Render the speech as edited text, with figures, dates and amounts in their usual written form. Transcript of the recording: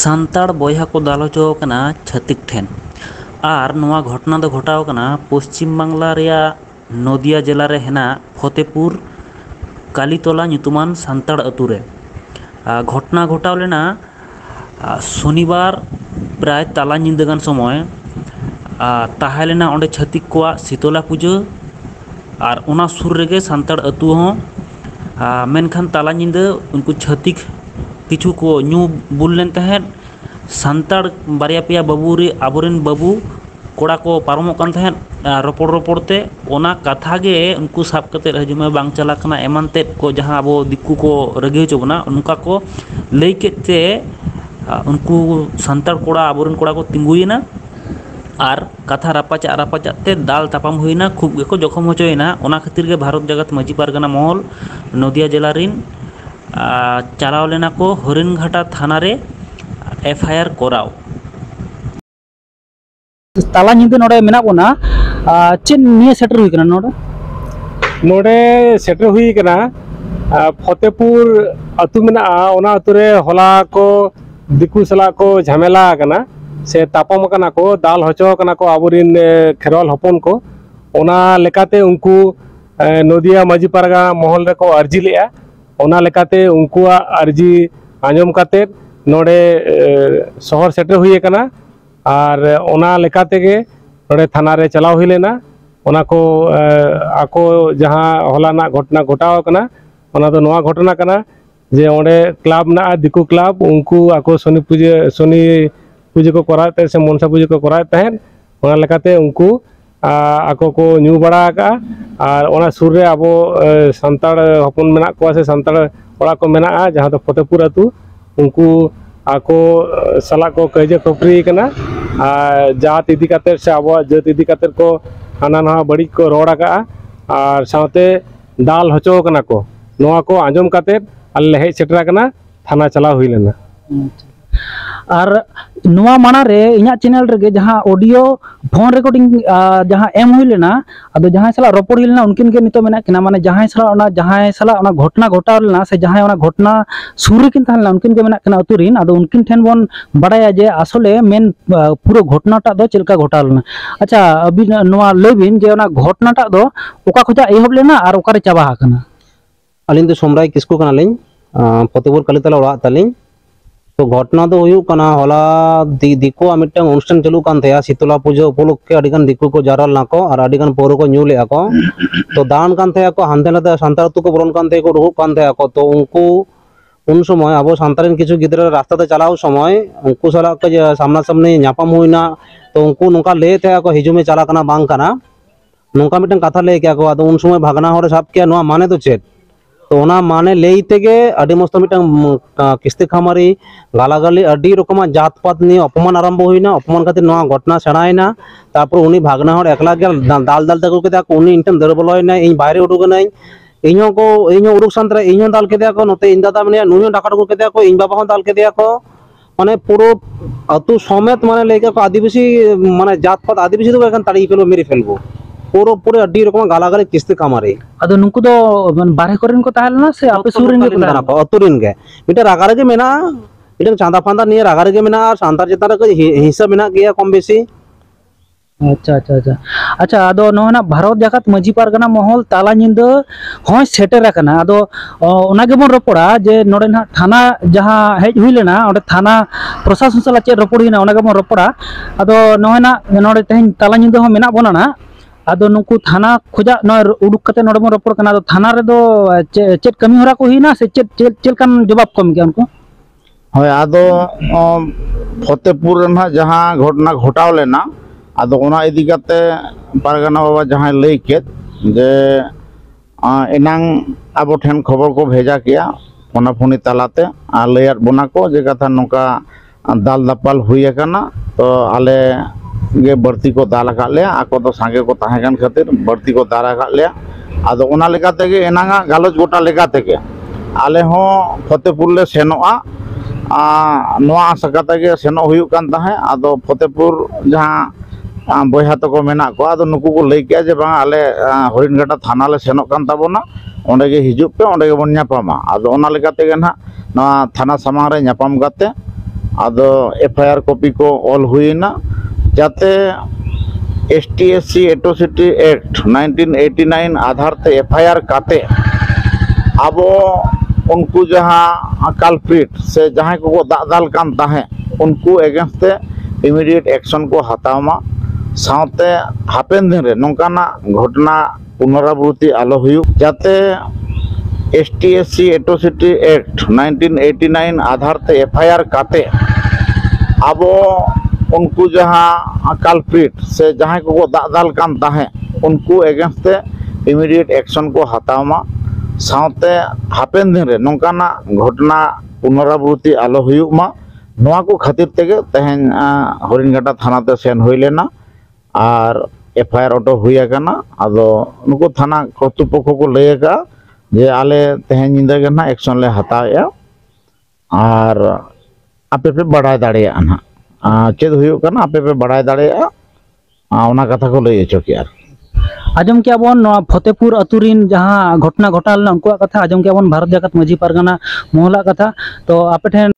सान्ताड़ बॉयहा को दाल होचो कना छातिक ठेन आर नोआ घटना दो घटाव कना पश्चिम बांगला रेया नदिया जिला रे हेना फतेपुर कालीतला ᱧᱩᱛᱩᱢᱟᱱ सान्ताड़ अतु रे घटना घटाव लेना शनिवार प्राय ताला ᱧᱤᱫᱟᱹ गान समय ताहे लेना ओंडे छातिक कोआ शीतला पूजा और उना सुर रेगे सान्ताड़ अतु हों मेनखान ताला ᱧᱤᱫᱟᱹ उनको छातिक किछु को ᱧᱩ बुल लेन तहन सान्ताड़ बारिया पेया बाबू रे आबोरेन बाबू कोड़ा को पारमोग कान तहन रोपड़ रोपड़ते ओना कथा गे उनको साब कते हजुमे बांग चला कना एमान तेद को जहां अबो दिक्कू को रगे होचो बना उनका को लई केते उनको सान्ताड़ कोड़ा आबोरेन कोड़ा को तिंगुयना और कथा रापाचाते दाल तापाम हुईना खूब गेको जखम होचोयना ओना खातिर गे भारत जगत माजी पारगाना महल नदिया जिला रिन चलाव लेना को हरिणघाटा थाना रे एफआईआर कराव ताला ᱧᱤᱫᱟᱹ नोडे मेना बोना चेन निये सेटर हुई कना नोडे नोडे सेटर हुई कना फतेपुर अतु मेना ओना अतु रे होला को दिकु सला को झमेला कना से तापम कना को दाल हचो कना को आबुरिन खेरवाल हपन को ओना लेकाते उनको नदिया माजी पारगा महल रे को अर्जी लेया ओना लेकाते उनको अर्जी आंजम काते नोडे शहर सेटर हुई कना और ओना लेकाते गे नोडे थाना रे चलाव हुई लेना ओना को आको जहां हलाना घटना घटाव कना ओना दो नवा घटना कना जे ओंडे क्लब ना दिकु क्लब उनको आको शनि पूजा को कराते से मनसा पूजा को कराते हैं ओना लेकाते उनको आको को न्यू बड़ा का और ओना सुर रे आबो सान्ताड़ हपन मेना को से सान्ताड़ ओड़ा को मेना जहां तो फतेपुर अतु उनको आको सला को कजे खपरी कना जात इदी काते से आबो जात इदी काते को हाना ना बड़ी को रोड़ा का और साथे दाल हचो कना को नोआ को आंजम काते अल्ले हे सेटरा कना थाना चला हुई लेना और नोआ माना रे इना चैनल रे जहां ऑडियो फोन रिकॉर्डिंग जहां एम हुई लेना अदो जहां सला रोपड़ हुई लेना उनकिन के नितो मेना किना माने जहां सला ओना घटना घटाव लेना से जहां ओना घटना सुर किन थान उनकिन के मेना किना अतुरिन अदो उनकिन ठेन बन बड़ाया जे आसले मेन पूरा घटनाटा दो चिलका घटाव लेना अच्छा अभी नोआ लैबिन जे ओना घटनाटा दो ओका खजा एहब लेना और ओका रे चाबा हाकना अलिन तो सोमराय किसको कना लें फतेपुर कालीतला ओड़ा तालिं तो घटना तो हुई कना होला दिको मिट्टन अनुष्ठान चलू कान थे शीतला पूजा उपलक्षे अडिगान दिको को जाराल नाको और अडिगान पौर को न्यू ले आको तो दान कान थे को हानते नाते सान्ताड़ अतु को बोलन कान थे को रुहु कान थे को तो उनको उन समय अब सान्ताड़िन किछु गिद्रा रास्ता ते चलाव समय उनको सला के सामना सामने न्यापाम हुईना तो उनको नुका ले थे को हिजुमे चला कना बांग कना नुका मिट्टन कथा ले क्या को आदो उन समय भागना होरे साब किया नुआ माने तो चेत तो ओना माने लेते गे अडी मस्त मिटन किस्ती खामारी गालागाली अडी रकम जात पात नि अपमान आरंभ हुईना अपमान खातिर नवा घटना सेणायना तारपर उनी भागना हर एकला गे दाल दाल तको केदा को उनी इंटन दर बलयना इन बाहरे उडुगनाई इño उडुक संतरा इño दाल केदा को नते इन दादा मने नुयो डाका को केदा को इन बाबा हो दाल केदा को माने पूरो अतु समेत माने लेके को आदिवासी माने जात पात आदिवासी तो एखन ताड़ी फेलो मेरी फेलबो पूरा पूरे अड्डी रकम गालागाली किस्ती कामारे अदो नुनको दो बारे करेन को ताहलना से आपे सुरिन के ताना को अतुरिन के मिटर रागारे के मेना मिटर चांदा फांदा निये रागारे के मेना और सांतार चेतार को हिस्सा मेना गया कम बेसी अच्छा अच्छा अच्छा अच्छा अदो नोना भारत जगत माजी पारगाना महल ताला ᱧᱤᱫᱟᱹ होय सेटर कना अदो ओना गेबोन रोपड़ा जे नोडे ना थाना जहां हेज हुई लेना ओडे थाना प्रशासन सला चे रोपड़ हुईना ओना गेबोन रोपड़ा अदो नोना नोडे तेहन ताला ᱧᱤᱫᱟᱹ हो मेना बोना ना आदो नुकु थाना खोजा न उडुक कते नोडे मो रोपड़ कना थाना रे दो चेट कमी होरा को हिना से चेट कान जवाब कम गया उनको होय आदो फतेपुर ना जहां घटना घटाव लेना आदो ओना इदी कते पारगाना बाबा जहां लई केत जे एनांग आबो ठेन खबर को भेजा किया फोना फोनी तालाते आ लैयात बोना को जे कथा नोका दाल दापाल हुई कना तो आले गे बढ़ती को दाल का ले आको तो सांगे को ताहेगान खातिर बढ़ती को दारा का ले आदो ओना लेकाते गे एनांगा गालोज गोटा लेकाते के आले हो फतेपुर ले सेनोआ नोआ सकाते गे सेनो हुयु कान ताहे आदो फतेपुर जहां बयहा तको मेना को आदो नुकु को लई के जे बा आले हरिणघाटा थाना ले सेनो कान ताबोना ओंडे गे हिजुप पे ओंडे गे बन न्यापामा आदो ओना लेकाते गे ना थाना सामांग रे न्यापाम गाते आदो एफआईआर कॉपी को ऑल हुईना जाते ST/SC एट्रोसिटी एक्ट 1989 आधार ते एफआईआर काते आबो उनको जहाँ कल्प्रिट से जहाँ को दाल कान ताहे उनको एगेंस्ट ते इमीडिएट एक्शन को हतावमा साथे हापेन दिन रे नोंकाना घटना पुनरावृत्ति आलो हुयु जाते ST/SC एट्रोसिटी एक्ट 1989 आधार ते एफआईआर काते आबो उनको जहाँ कल्प्रिट से जहाँ को दाल कान ताहे उनको एगेंस्ट ते इमीडिएट एक्शन को हतावमा साथे हापेन दिन रे नोंकाना घटना पुनरावृत्ति आलो हुयुमा नोआ को खातिर तेगे तेहेन हरिणघाटा थाना ते सेन हुई लेना और एफआईआर ऑटो हुई काना आदो नुको थाना कर्तृपक्ष को लैका जे आले तेहेन निंदा के ना एक्शन ले हताया और आपे पे बढ़ाई दाड़ेया ना चेद हुयुक काना आपे पे बढ़ाई दाड़ेया ओना कथा को लई हचो किया आजम क्या बन फतेहपुर अतुरीन जहाँ घटना घटा लेना उनको कथा आजम क्या बन भारत जाकत माझी पारगाना मोहला कथा तो आपे ठेन